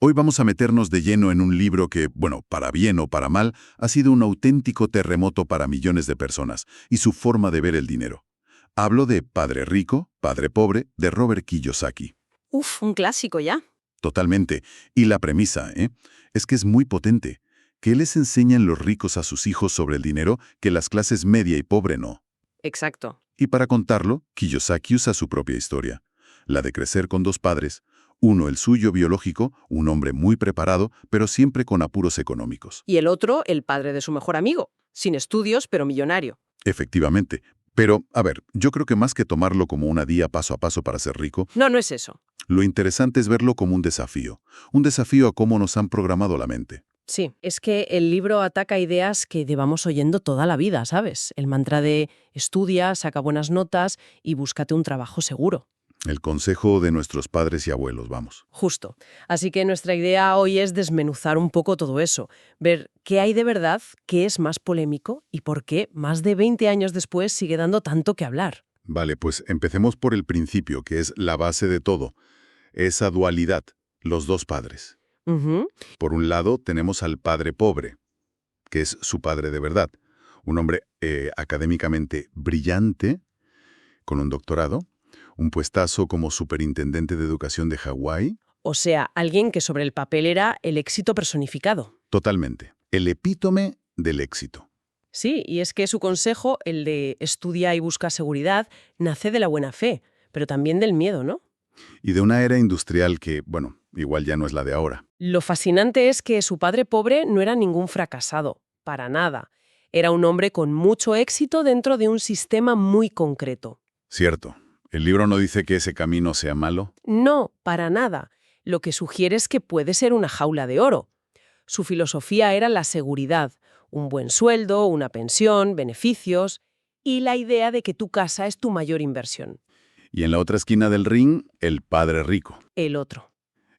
Hoy vamos a meternos de lleno en un libro que, bueno, para bien o para mal, ha sido un auténtico terremoto para millones de personas y su forma de ver el dinero. Hablo de Padre Rico, Padre Pobre, de Robert Kiyosaki. Uf, un clásico ya. Totalmente. Y la premisa, es que es muy potente. Que les enseñan los ricos a sus hijos sobre el dinero que las clases media y pobre no. Exacto. Y para contarlo, Kiyosaki usa su propia historia. La de crecer con dos padres. Uno, el suyo biológico, un hombre muy preparado, pero siempre con apuros económicos. Y el otro, el padre de su mejor amigo. Sin estudios, pero millonario. Efectivamente. Pero, a ver, yo creo que más que tomarlo como una guía paso a paso para ser rico, No, no es eso. lo interesante es verlo como un desafío a cómo nos han programado la mente. Sí, es que el libro ataca ideas que llevamos oyendo toda la vida, ¿sabes? El mantra de estudia, saca buenas notas y búscate un trabajo seguro. El consejo de nuestros padres y abuelos, vamos. Justo. Así que nuestra idea hoy es desmenuzar un poco todo eso, ver qué hay de verdad, qué es más polémico y por qué, más de 20 años después, sigue dando tanto que hablar. Vale, pues empecemos por el principio, que es la base de todo. Esa dualidad, los dos padres. Ujú. Por un lado tenemos al padre pobre, que es su padre de verdad. Un hombre académicamente brillante, con un doctorado, un puestazo como superintendente de educación de Hawái. O sea, alguien que sobre el papel era el éxito personificado. Totalmente. El epítome del éxito. Sí, y es que su consejo, el de estudia y busca seguridad, nace de la buena fe, pero también del miedo, ¿no? Y de una era industrial que, bueno, igual ya no es la de ahora. Lo fascinante es que su padre pobre no era ningún fracasado, para nada. Era un hombre con mucho éxito dentro de un sistema muy concreto. Cierto. El libro no dice que ese camino sea malo. No, para nada. Lo que sugiere es que puede ser una jaula de oro. Su filosofía era la seguridad, un buen sueldo, una pensión, beneficios y la idea de que tu casa es tu mayor inversión. Y en la otra esquina del ring, el padre rico. El otro.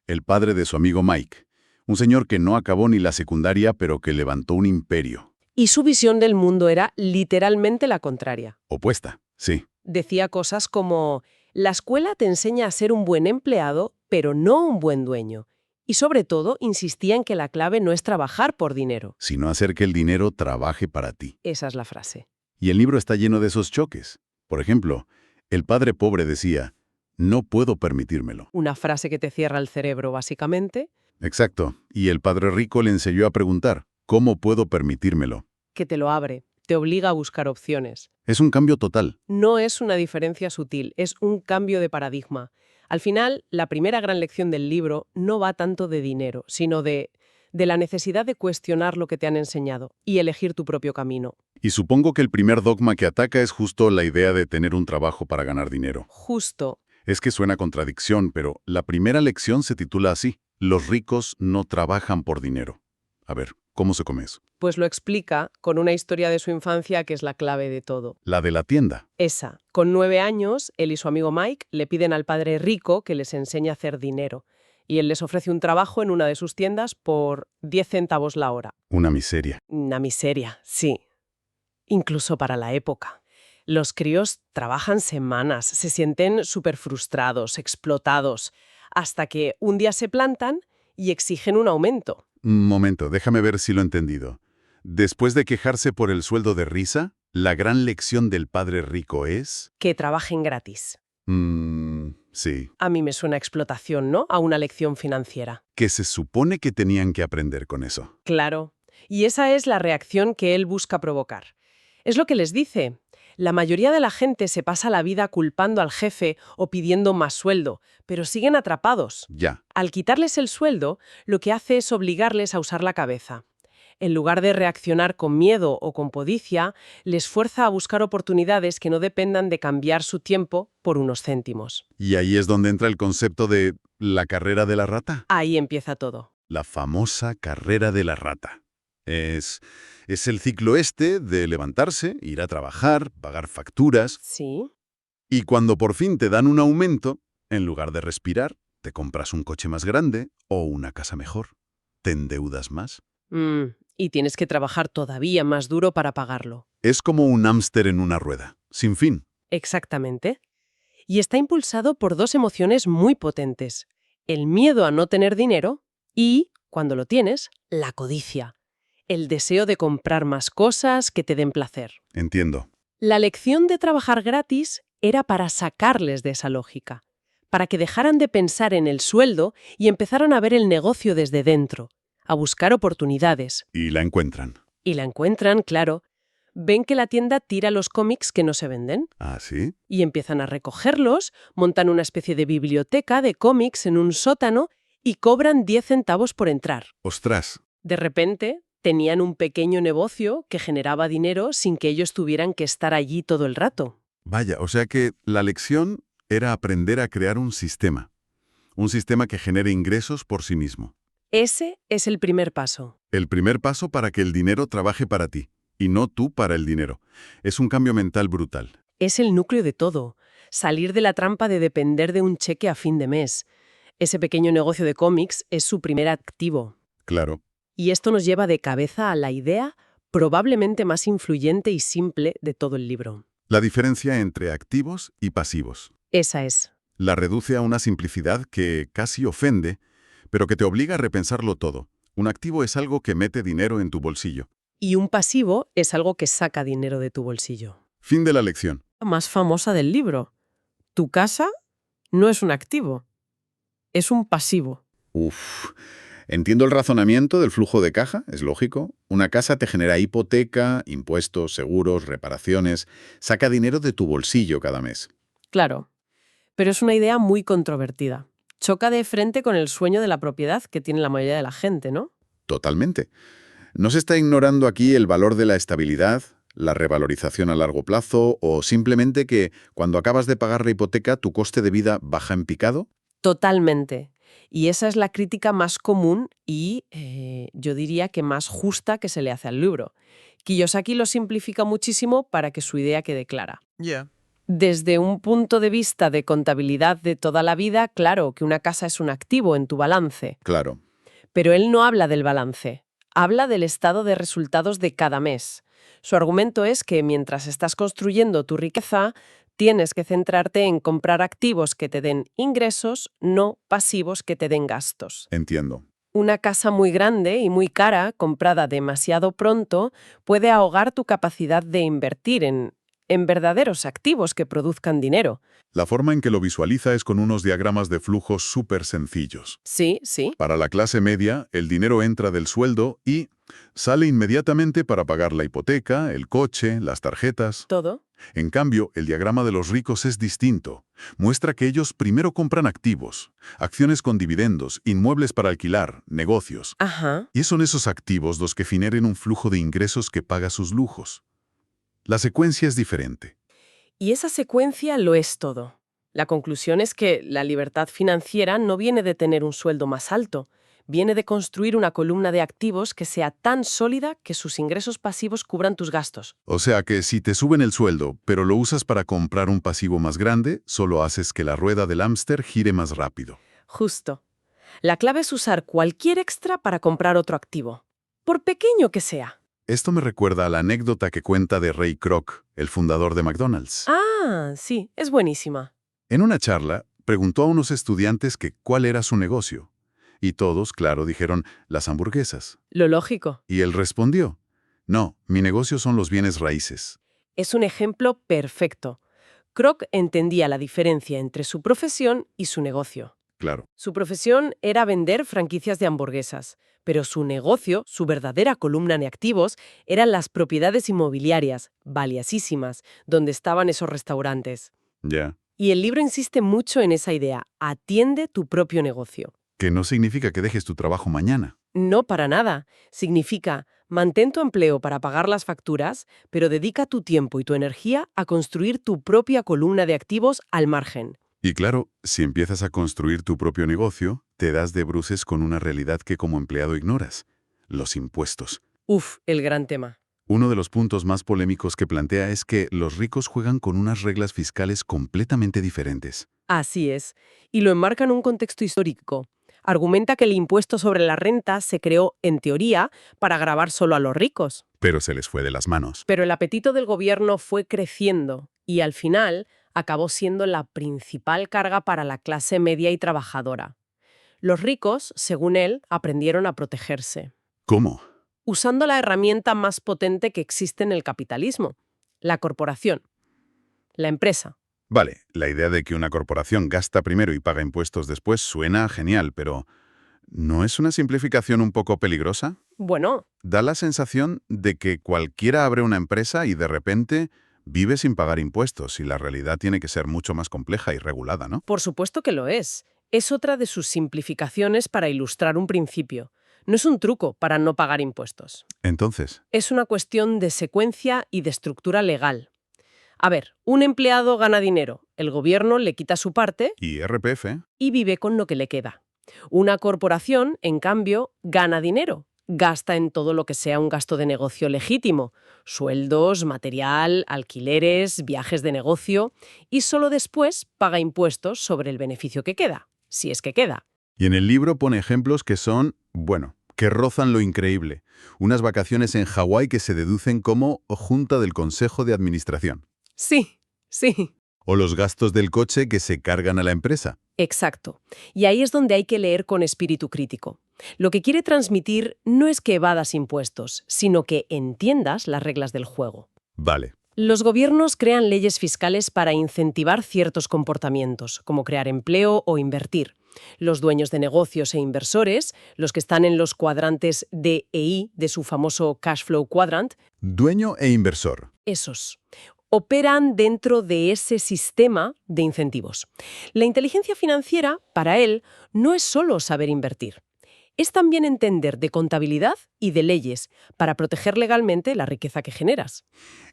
El padre de su amigo Mike. Un señor que no acabó ni la secundaria, pero que levantó un imperio. Y su visión del mundo era literalmente la contraria. Opuesta, sí. Decía cosas como, la escuela te enseña a ser un buen empleado, pero no un buen dueño. Y sobre todo, insistía en que la clave no es trabajar por dinero. Sino hacer que el dinero trabaje para ti. Esa es la frase. Y el libro está lleno de esos choques. Por ejemplo, el padre pobre decía, no puedo permitírmelo. Una frase que te cierra el cerebro, básicamente, Exacto. Y el padre rico le enseñó a preguntar, ¿cómo puedo permitírmelo? que te lo abre, te obliga a buscar opciones. Es un cambio total. No es una diferencia sutil, es un cambio de paradigma. Al final, la primera gran lección del libro no va tanto de dinero, sino de la necesidad de cuestionar lo que te han enseñado y elegir tu propio camino. Y supongo que el primer dogma que ataca es justo la idea de tener un trabajo para ganar dinero. Justo. Es que suena contradicción, pero la primera lección se titula así, los ricos no trabajan por dinero. A ver, ¿cómo se come eso? Pues lo explica con una historia de su infancia que es la clave de todo. La de la tienda. Esa. Con 9 años, él y su amigo Mike le piden al padre rico que les enseñe a hacer dinero. Y él les ofrece un trabajo en una de sus tiendas por 10 centavos la hora. Una miseria. Una miseria, sí. Incluso para la época. Los críos trabajan semanas, se sienten súper frustrados, explotados, hasta que un día se plantan y exigen un aumento. Un momento, déjame ver si lo he entendido. Después de quejarse por el sueldo de risa, la gran lección del padre rico es... Que trabajen gratis. Sí. A mí me suena a explotación, ¿no? A una lección financiera. Que se supone que tenían que aprender con eso. Claro. Y esa es la reacción que él busca provocar. Es lo que les dice. La mayoría de la gente se pasa la vida culpando al jefe o pidiendo más sueldo, pero siguen atrapados. Ya. Al quitarles el sueldo, lo que hace es obligarles a usar la cabeza. En lugar de reaccionar con miedo o con codicia, les fuerza a buscar oportunidades que no dependan de cambiar su tiempo por unos céntimos. Y ahí es donde entra el concepto de la carrera de la rata. Ahí empieza todo. La famosa carrera de la rata. Es el ciclo de levantarse, ir a trabajar, pagar facturas, Sí. y cuando por fin te dan un aumento, en lugar de respirar, te compras un coche más grande o una casa mejor. Te endeudas más. Y tienes que trabajar todavía más duro para pagarlo. Es como un hámster en una rueda, sin fin. Exactamente. Y está impulsado por dos emociones muy potentes. El miedo a no tener dinero Y, cuando lo tienes, la codicia. El deseo de comprar más cosas que te den placer. Entiendo. La lección de trabajar gratis era para sacarles de esa lógica, para que dejaran de pensar en el sueldo y empezaran a ver el negocio desde dentro, a buscar oportunidades. Y la encuentran. Y la encuentran, claro. Ven que la tienda tira los cómics que no se venden ¿Ah, sí? y empiezan a recogerlos, montan una especie de biblioteca de cómics en un sótano y cobran 10 centavos por entrar. ¡Ostras! De repente, tenían un pequeño negocio que generaba dinero sin que ellos tuvieran que estar allí todo el rato. Vaya, o sea que la lección era aprender a crear un sistema. Un sistema que genere ingresos por sí mismo. Ese es el primer paso. El primer paso para que el dinero trabaje para ti, y no tú para el dinero. Es un cambio mental brutal. Es el núcleo de todo. Salir de la trampa de depender de un cheque a fin de mes. Ese pequeño negocio de cómics es su primer activo. Claro. Y esto nos lleva de cabeza a la idea probablemente más influyente y simple de todo el libro. La diferencia entre activos y pasivos. Esa es. La reduce a una simplicidad que casi ofende, pero que te obliga a repensarlo todo. Un activo es algo que mete dinero en tu bolsillo. Y un pasivo es algo que saca dinero de tu bolsillo. Fin de la lección. La más famosa del libro. Tu casa no es un activo, es un pasivo. Uf. Entiendo el razonamiento del flujo de caja, es lógico. Una casa te genera hipoteca, impuestos, seguros, reparaciones. Saca dinero de tu bolsillo cada mes. Claro, pero es una idea muy controvertida. Choca de frente con el sueño de la propiedad que tiene la mayoría de la gente, ¿no? Totalmente. No se está ignorando aquí el valor de la estabilidad, la revalorización a largo plazo o simplemente que cuando acabas de pagar la hipoteca tu coste de vida baja en picado. Totalmente. Y esa es la crítica más común y yo diría que más justa que se le hace al libro. Kiyosaki lo simplifica muchísimo para que su idea quede clara. Desde un punto de vista de contabilidad de toda la vida, claro que una casa es un activo en tu balance. Claro. Pero él no habla del balance, habla del estado de resultados de cada mes. Su argumento es que mientras estás construyendo tu riqueza, tienes que centrarte en comprar activos que te den ingresos, no pasivos que te den gastos. Entiendo. Una casa muy grande y muy cara, comprada demasiado pronto, puede ahogar tu capacidad de invertir en verdaderos activos que produzcan dinero. La forma en que lo visualiza es con unos diagramas de flujos súper sencillos. Sí, sí. Para la clase media, el dinero entra del sueldo y sale inmediatamente para pagar la hipoteca, el coche, las tarjetas. ¿Todo? En cambio, el diagrama de los ricos es distinto. Muestra que ellos primero compran activos, acciones con dividendos, inmuebles para alquilar, negocios. Ajá. Y son esos activos los que generen un flujo de ingresos que paga sus lujos. La secuencia es diferente. Y esa secuencia lo es todo. La conclusión es que la libertad financiera no viene de tener un sueldo más alto, viene de construir una columna de activos que sea tan sólida que sus ingresos pasivos cubran tus gastos. O sea que si te suben el sueldo, pero lo usas para comprar un pasivo más grande, solo haces que la rueda del hámster gire más rápido. Justo. La clave es usar cualquier extra para comprar otro activo, por pequeño que sea. Esto me recuerda a la anécdota que cuenta de Ray Kroc, el fundador de McDonald's. Ah, sí, es buenísima. En una charla, preguntó a unos estudiantes que cuál era su negocio. Y todos, claro, dijeron, las hamburguesas. Lo lógico. Y él respondió, no, mi negocio son los bienes raíces. Es un ejemplo perfecto. Kroc entendía la diferencia entre su profesión y su negocio. Claro. Su profesión era vender franquicias de hamburguesas, pero su negocio, su verdadera columna de activos, eran las propiedades inmobiliarias, valiosísimas, donde estaban esos restaurantes. Ya. Y el libro insiste mucho en esa idea, atiende tu propio negocio. Que no significa que dejes tu trabajo mañana. No para nada. Significa, mantén tu empleo para pagar las facturas, pero dedica tu tiempo y tu energía a construir tu propia columna de activos al margen. Y claro, si empiezas a construir tu propio negocio, te das de bruces con una realidad que como empleado ignoras: los impuestos. Uf, el gran tema. Uno de los puntos más polémicos que plantea es que los ricos juegan con unas reglas fiscales completamente diferentes. Así es. Y lo enmarca en un contexto histórico. Argumenta que el impuesto sobre la renta se creó, en teoría, para gravar solo a los ricos. Pero se les fue de las manos. Pero el apetito del gobierno fue creciendo y, al final, acabó siendo la principal carga para la clase media y trabajadora. Los ricos, según él, aprendieron a protegerse, ¿Cómo? usando la herramienta más potente que existe en el capitalismo, la corporación, la empresa. Vale, la idea de que una corporación gasta primero y paga impuestos después suena genial, pero ¿no es una simplificación un poco peligrosa? Bueno, Da la sensación de que cualquiera abre una empresa y de repente vive sin pagar impuestos y la realidad tiene que ser mucho más compleja y regulada, ¿no? por supuesto que lo es. Es otra de sus simplificaciones para ilustrar un principio. No es un truco para no pagar impuestos. Entonces, Es una cuestión de secuencia y de estructura legal. A ver, un empleado gana dinero, el gobierno le quita su parte ¿y RPF? y vive con lo que le queda. Una corporación, en cambio, gana dinero, gasta en todo lo que sea un gasto de negocio legítimo, sueldos, material, alquileres, viajes de negocio, y solo después paga impuestos sobre el beneficio que queda, si es que queda. Y en el libro pone ejemplos que son, bueno, que rozan lo increíble. Unas vacaciones en Hawái que se deducen como junta del Consejo de Administración. Sí, sí. O los gastos del coche que se cargan a la empresa. Exacto. Y ahí es donde hay que leer con espíritu crítico. Lo que quiere transmitir no es que evadas impuestos, sino que entiendas las reglas del juego. Vale. Los gobiernos crean leyes fiscales para incentivar ciertos comportamientos, como crear empleo o invertir. Los dueños de negocios e inversores, los que están en los cuadrantes D e I de su famoso Cash Flow Quadrant, Dueño e inversor. esos operan dentro de ese sistema de incentivos. La inteligencia financiera, para él, no es solo saber invertir. Es también entender de contabilidad y de leyes para proteger legalmente la riqueza que generas.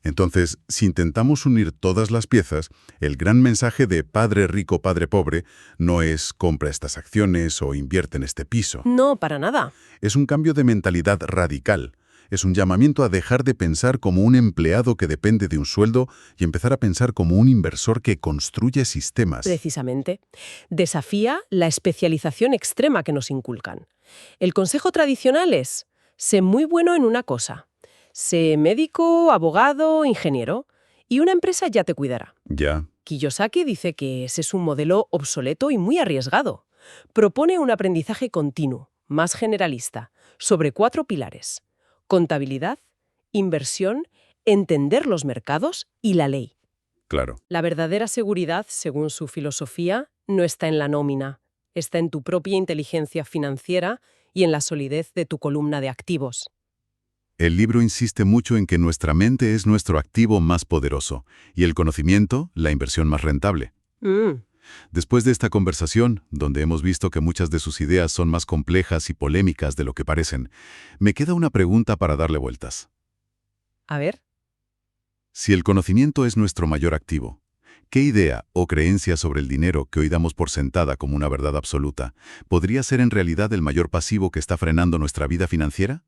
Entonces, si intentamos unir todas las piezas, el gran mensaje de padre rico, padre pobre no es compra estas acciones o invierte en este piso. No, para nada. Es un cambio de mentalidad radical. Es un llamamiento a dejar de pensar como un empleado que depende de un sueldo y empezar a pensar como un inversor que construye sistemas. Precisamente. Desafía la especialización extrema que nos inculcan. El consejo tradicional es: sé muy bueno en una cosa. Sé médico, abogado, ingeniero, y una empresa ya te cuidará. Ya. Kiyosaki dice que ese es un modelo obsoleto y muy arriesgado. Propone un aprendizaje continuo, más generalista, sobre 4 pilares: contabilidad, inversión, entender los mercados y la ley. Claro. La verdadera seguridad, según su filosofía, no está en la nómina, está en tu propia inteligencia financiera y en la solidez de tu columna de activos. El libro insiste mucho en que nuestra mente es nuestro activo más poderoso y el conocimiento, la inversión más rentable. Después de esta conversación, donde hemos visto que muchas de sus ideas son más complejas y polémicas de lo que parecen, me queda una pregunta para darle vueltas. A ver. Si el conocimiento es nuestro mayor activo, ¿qué idea o creencia sobre el dinero que hoy damos por sentada como una verdad absoluta podría ser en realidad el mayor pasivo que está frenando nuestra vida financiera?